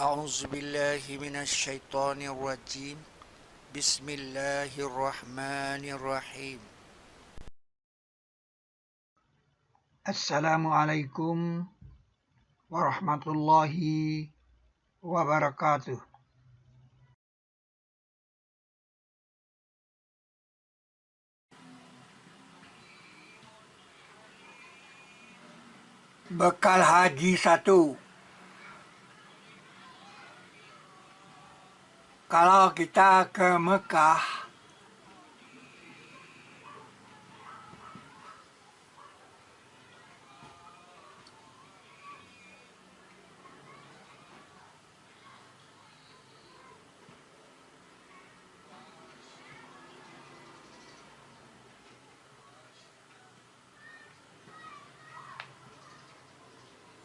أعوذ بالله من الشيطان الرجيم بسم الله الرحمن الرحيم Assalamualaikum warahmatullahi wabarakatuh. Bekal haji 1. Kalau kita ke Mekah,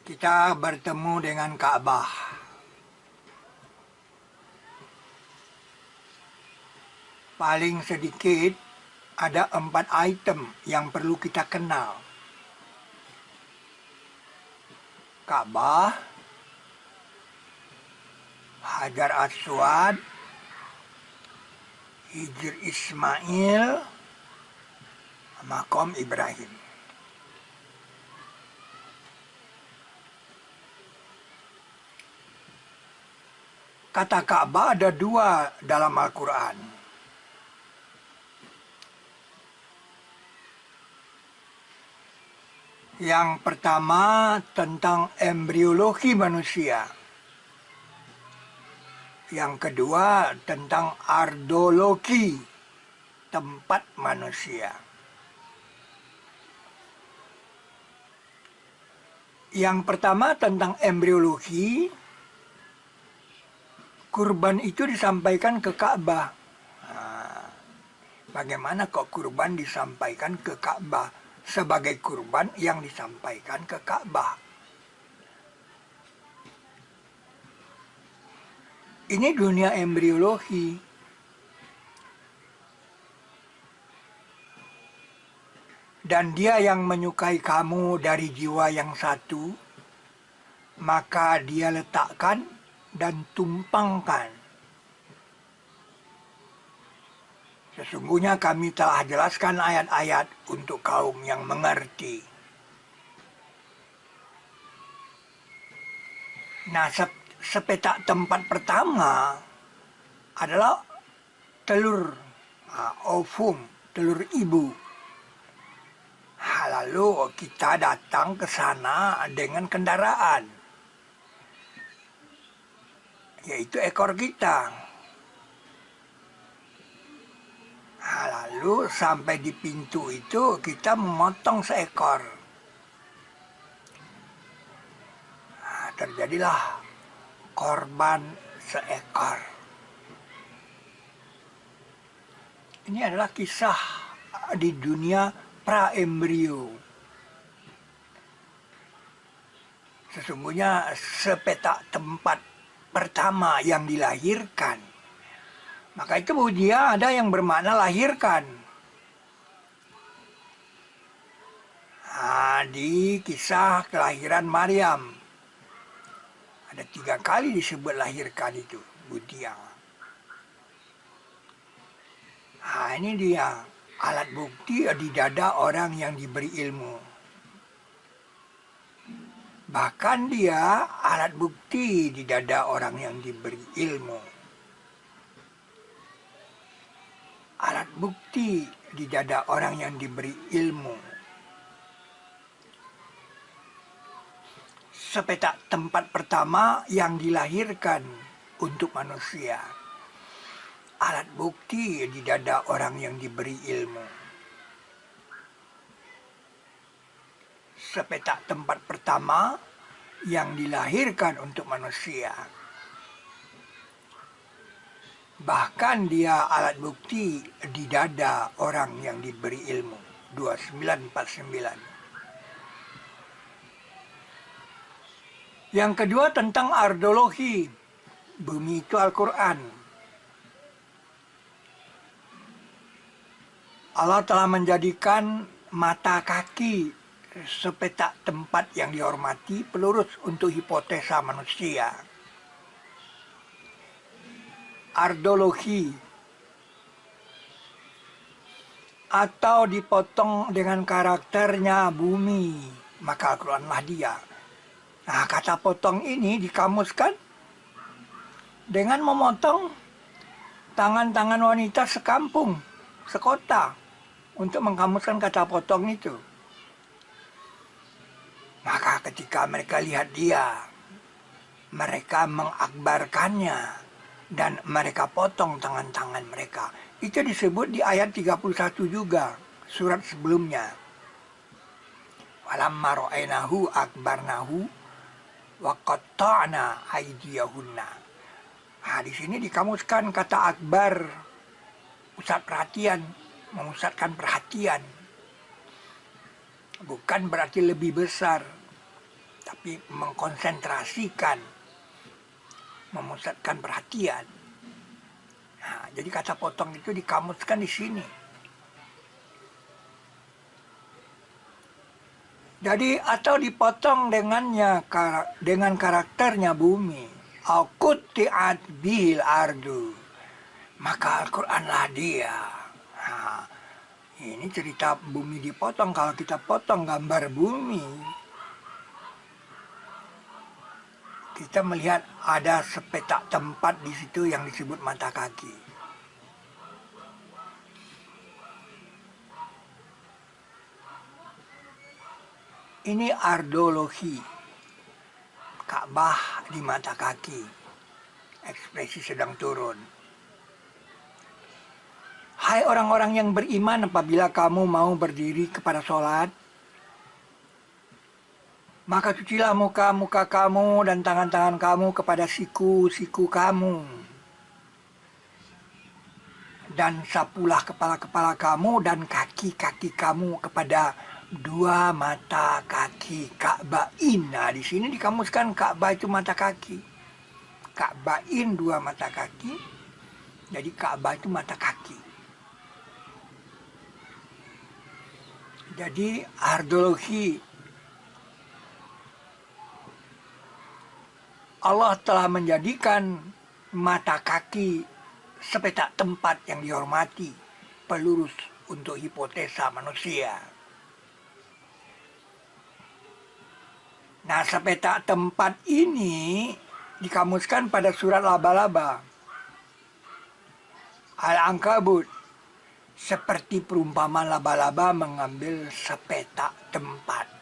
kita bertemu dengan Ka'bah. Paling sedikit ada 4 item yang perlu kita kenal. Ka'bah, Hajar Aswad, Hijr Ismail, Maqam Ibrahim. Kata Ka'bah ada 2 dalam Al-Quran. Yang pertama tentang embriologi manusia. Yang kedua tentang ardologi, tempat manusia. Yang pertama tentang embriologi, kurban itu disampaikan ke Ka'bah. Bagaimana kok kurban disampaikan ke Ka'bah? Sebagai kurban yang disampaikan ke Ka'bah. Ini dunia embriologi. Dan dia yang menyukai kamu dari jiwa yang satu, maka dia letakkan dan tumpangkan. Sesungguhnya kami telah jelaskan ayat-ayat untuk kaum yang mengerti. Nah, sepetak tempat pertama adalah telur, ovum, telur ibu. Lalu kita datang ke sana dengan kendaraan, yaitu ekor kita. Lalu sampai di pintu itu kita memotong seekor. Terjadilah korban seekor. Ini adalah kisah di dunia pra-embrio. Sesungguhnya sepetak tempat pertama yang dilahirkan, maka itu dia ada yang bermakna lahirkan. Di kisah kelahiran Maryam, ada 3 kali disebut lahirkan itu, Budia. Ini dia alat bukti di dada orang yang diberi ilmu. Bahkan dia alat bukti di dada orang yang diberi ilmu. Alat bukti di dada orang yang diberi ilmu. Sepetak tempat pertama yang dilahirkan untuk manusia. Alat bukti di dada orang yang diberi ilmu. Sepetak tempat pertama yang dilahirkan untuk manusia. Bahkan dia alat bukti di dada orang yang diberi ilmu. 2949. Yang kedua tentang ardologi. Bumi itu Al-Quran. Allah telah menjadikan mata kaki sepetak tempat yang dihormati pelurus untuk hipotesa manusia. ardologi, atau dipotong dengan karakternya bumi, maka Al-Quranlah dia. Nah, kata potong ini dikamuskan dengan memotong tangan-tangan wanita sekampung, sekota, untuk mengkamuskan kata potong itu. Maka ketika mereka lihat dia, mereka mengakbarkannya dan mereka potong tangan-tangan mereka. Itu disebut di ayat 31 juga, surat sebelumnya. Walamma ra'ainahu akbarnahu wa qatta'na aydiyahunna. Nah, di sini dikamuskan kata akbar, pusat perhatian, memusatkan perhatian. Bukan berarti lebih besar, tapi mengkonsentrasikan, memusatkan perhatian. Nah, jadi kata potong itu dikamuskan di sini. Jadi atau dipotong dengan karakternya bumi. Qutti'at bil ardu. Maka Al-Qur'anlah dia. Nah, ini cerita bumi dipotong. Kalau kita potong gambar bumi, kita melihat ada sepetak tempat di situ yang disebut mata kaki. Ini ardologi, Ka'bah di mata kaki, ekspresi sedang turun. Hai orang-orang yang beriman, apabila kamu mau berdiri kepada sholat, maka cucilah muka-muka kamu dan tangan-tangan kamu kepada siku-siku kamu. Dan sapulah kepala-kepala kamu dan kaki-kaki kamu kepada dua mata kaki Ka'bain. Nah, di sini dikamuskan Ka'bah itu mata kaki. Ka'bain dua mata kaki. Jadi Ka'bah itu mata kaki. Jadi ardologi, Allah telah menjadikan mata kaki sepetak tempat yang dihormati, pelurus untuk hipotesa manusia. Nah, sepetak tempat ini dikamuskan pada surat laba-laba. Al-Ankabut, seperti perumpamaan laba-laba mengambil sepetak tempat.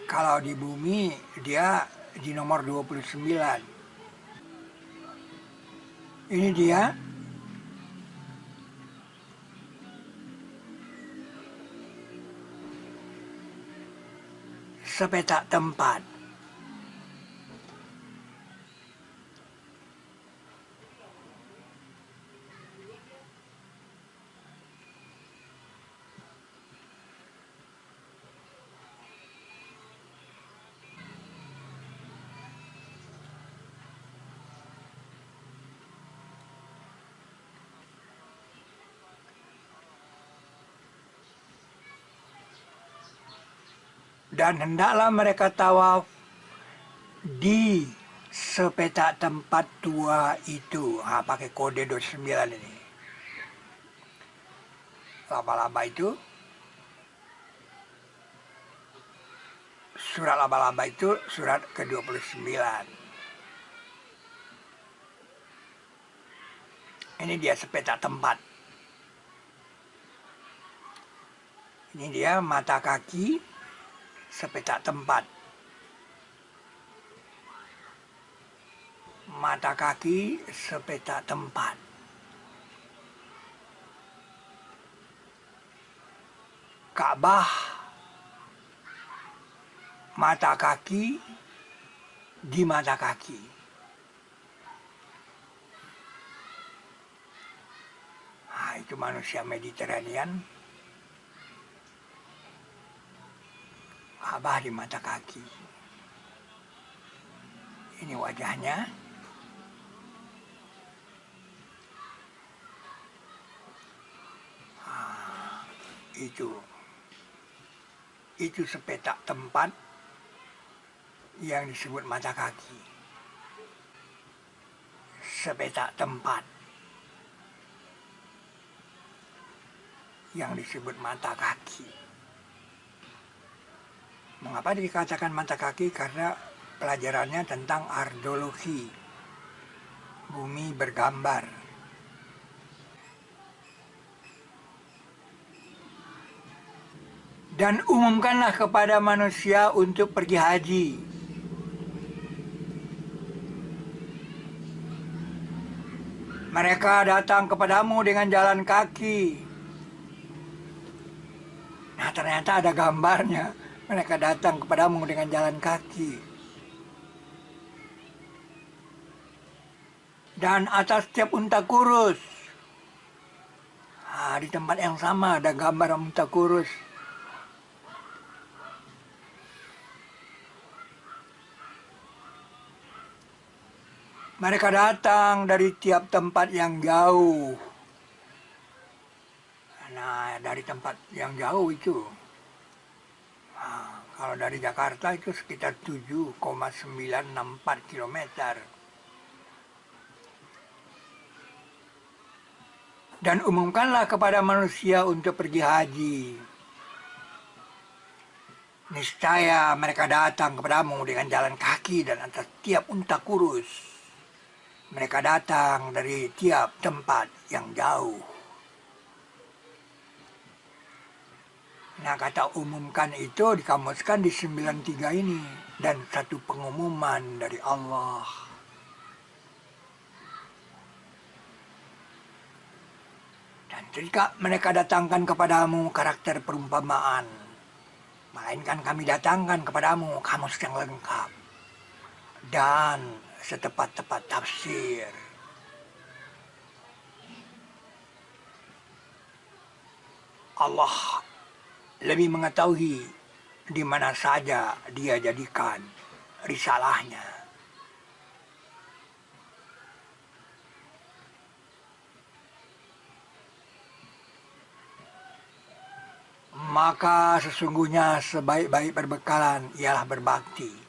Kalau di bumi, dia di nomor 29. Ini dia. Sepetak tempat. Dan hendaklah mereka tawaf di sepetak tempat tua itu. Nah, pakai kode 29 ini. Laba-laba itu, surat laba-laba itu surat ke-29. Ini dia sepetak tempat. Ini dia mata kaki sepetak tempat. Mata kaki sepetak tempat. Ka'bah, mata kaki di mata kaki. Nah, itu manusia Mediterranean. Ka'bah di mata kaki. Ini wajahnya. Nah, itu sepetak tempat yang disebut mata kaki. Sepetak tempat yang disebut mata kaki. Mengapa dikatakan mata kaki? Karena pelajarannya tentang arkeologi, bumi bergambar. Dan umumkanlah kepada manusia untuk pergi haji. Mereka datang kepadamu dengan jalan kaki. Nah, ternyata ada gambarnya. Mereka datang kepadamu dengan jalan kaki. Dan atas setiap unta kurus. Nah, di tempat yang sama ada gambar unta kurus. Mereka datang dari tiap tempat yang jauh. Nah, dari tempat yang jauh itu. Nah, kalau dari Jakarta itu sekitar 7,964 kilometer. Dan umumkanlah kepada manusia untuk pergi haji. Niscaya mereka datang kepadamu dengan jalan kaki dan atas tiap unta kurus. Mereka datang dari tiap tempat yang jauh. Nah, kata umumkan itu dikamuskan di 93 ini. Dan satu pengumuman dari Allah. Dan ketika mereka datangkan kepadamu karakter perumpamaan, melainkan kami datangkan kepadamu kamus yang lengkap. Dan setepat-tepat tafsir. Allah lebih mengetahui di mana saja dia jadikan risalahnya. Maka sesungguhnya sebaik-baik perbekalan ialah berbakti.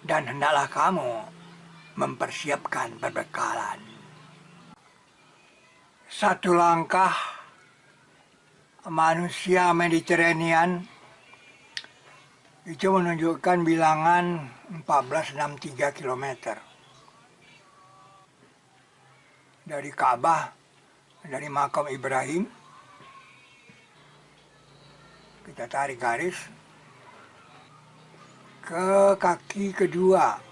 Dan hendaklah kamu mempersiapkan perbekalan. Satu langkah manusia Mediterranean itu menunjukkan bilangan 1463 km. Dari Ka'bah, dari makam Ibrahim, kita tarik garis ke kaki kedua,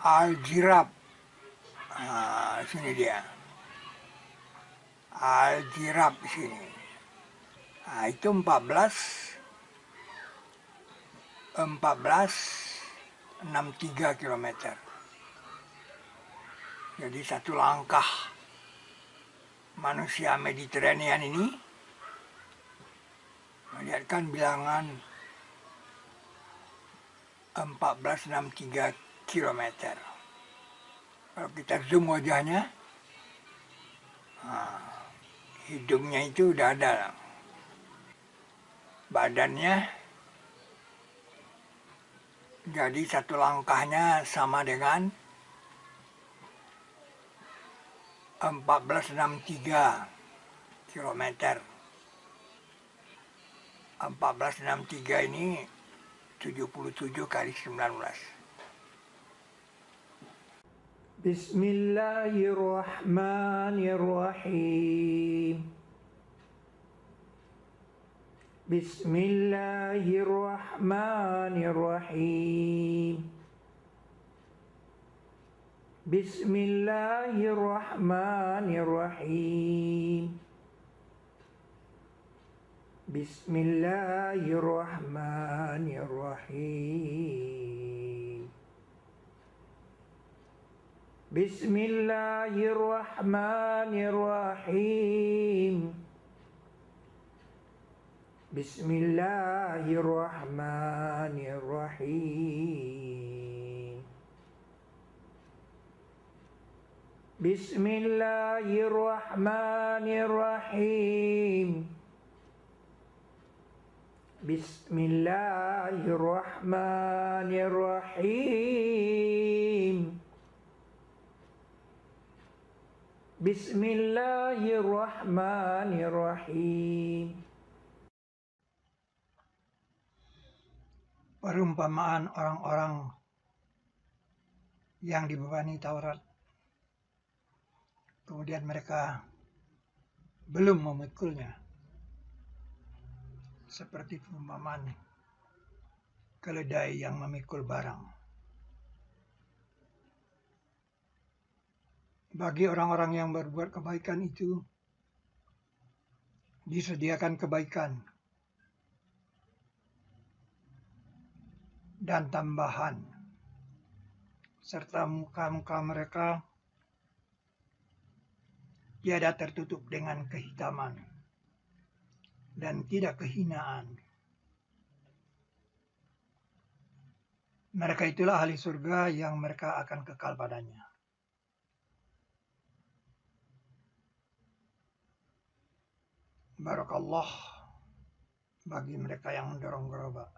Al-Jirab. Nah, sini dia. Al-Jirab sini. Nah, itu 1463 km. Jadi satu langkah manusia Mediterranean ini melihatkan bilangan 1463 km. Kalau kita zoom wajahnya, nah, hidungnya itu udah ada. Badannya jadi satu langkahnya sama dengan 1463 km. 1463 ini 77 kali 19. Bismillahirrahmanirrahim. Bismillahirrahmanirrahim. Bismillahirrahmanirrahim. Bismillahirrahmanirrahim. Bismillahirrahmanirrahim. Bismillahirrahmanirrahim. Bismillahirrahmanirrahim. Bismillahirrahmanirrahim. Bismillahirrahmanirrahim. Perumpamaan orang-orang yang dibebani Taurat, kemudian mereka belum memikulnya, seperti perumpamaan keledai yang memikul barang. Bagi orang-orang yang berbuat kebaikan itu, disediakan kebaikan dan tambahan, serta muka-muka mereka tiada tertutup dengan kehitaman dan tidak kehinaan. Mereka itulah ahli surga yang mereka akan kekal padanya. Barakallah bagi mereka yang mendorong gerobak.